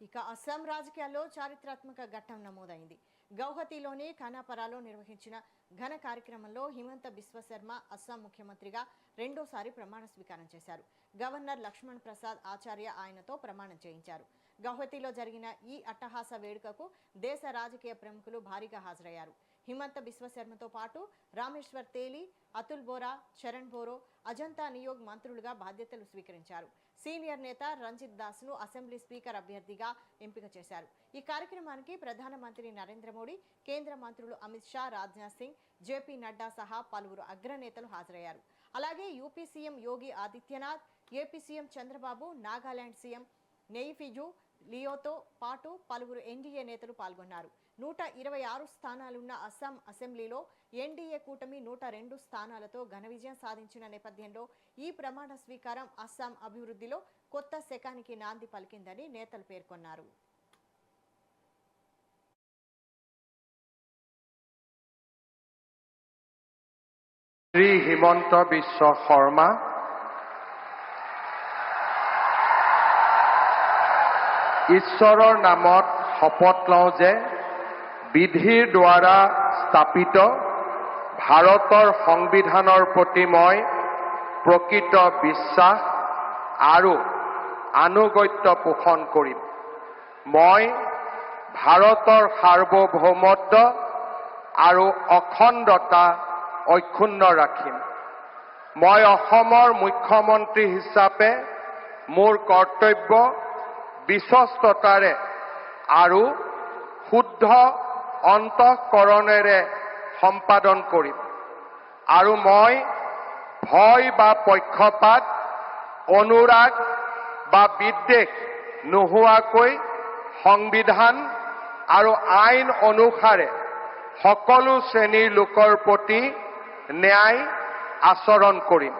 ఇక అస్సాం రాజకీయాల్లో చారిత్రాత్మక ఘట్టం నమోదైంది. గౌహతిలోని ఖానాపరాలో నిర్వహించిన ఘన కార్యక్రమంలో హిమంత బిశ్వ శర్మ అస్సాం ముఖ్యమంత్రిగా రెండోసారి ప్రమాణ స్వీకారం చేశారు. గవర్నర్ లక్ష్మణ్ ప్రసాద్ ఆచార్య ఆయనతో ప్రమాణం చేయించారు. గౌహతిలో జరిగిన ఈ అట్టహాస వేడుకకు దేశ రాజకీయ ప్రముఖులు భారీగా హాజరయ్యారు. హిమంత బిశ్వ శర్మతో పాటు రామేశ్వర్ తేలి, అతుల్ బోరా, చరణ్ బోరో, అజంతా నియోగ్ మంత్రులుగా బాధ్యతలు స్వీకరించారు. సీనియర్ నేత రంజిత్ దాస్ ను అసెంబ్లీ స్పీకర్ అభ్యర్థిగా ఎంపిక చేశారు. ఈ కార్యక్రమానికి ప్రధానమంత్రి నరేంద్ర మోడీ, కేంద్ర మంత్రులు అమిత్ షా, రాజ్నాథ్ సింగ్, జేపీ నడ్డా సహా పలువురు అగ్రనేతలు హాజరయ్యారు. అలాగే UP CM Yogi Adityanath, AP CM Chandrababu, Nagaland CM Neiphiu లియోతో పాటు పలువురు ఎన్డీఏ నేతలు పాల్గొన్నారు. 126 స్థానాలున్న అస్సాం అసెంబ్లీలో ఎన్డీఏ కూటమి 102 స్థానాలతో ఘన విజయం సాధించిన నేపథ్యంలో ఈ ప్రమాణ స్వీకారం అస్సాం అభివృద్ధిలో కొత్త శకానికి నాంది పలికిందని నేతలు పేర్కొన్నారు. শ্রী হিমন্ত বিশ্ব শর্মা ঈশ্বৰৰ নামত শপত লওঁ যে বিধিৰ দ্বাৰা স্থাপিত ভাৰতৰ সংবিধানৰ প্ৰতি মই প্ৰকৃত বিশ্বাস আৰু আনুগত্য পোষণ কৰিম। মই ভাৰতৰ সাৰ্বভৌমত্ব আৰু অখণ্ডতা অক্ষুণ্ণ ৰাখিম। মই অসমৰ মুখ্যমন্ত্ৰী হিচাপে মোৰ কৰ্তব্য বিশ্বস্ততাৰে আৰু শুদ্ধ অন্তঃকৰণেৰে সম্পাদন কৰিম আৰু মই ভয় বা পক্ষপাত, অনুৰাগ বা বিদ্বেষ নোহোৱাকৈ সংবিধান আৰু আইন অনুসাৰে সকলো শ্ৰেণীৰ লোকৰ প্ৰতি ন্যায় আচৰণ কৰিম।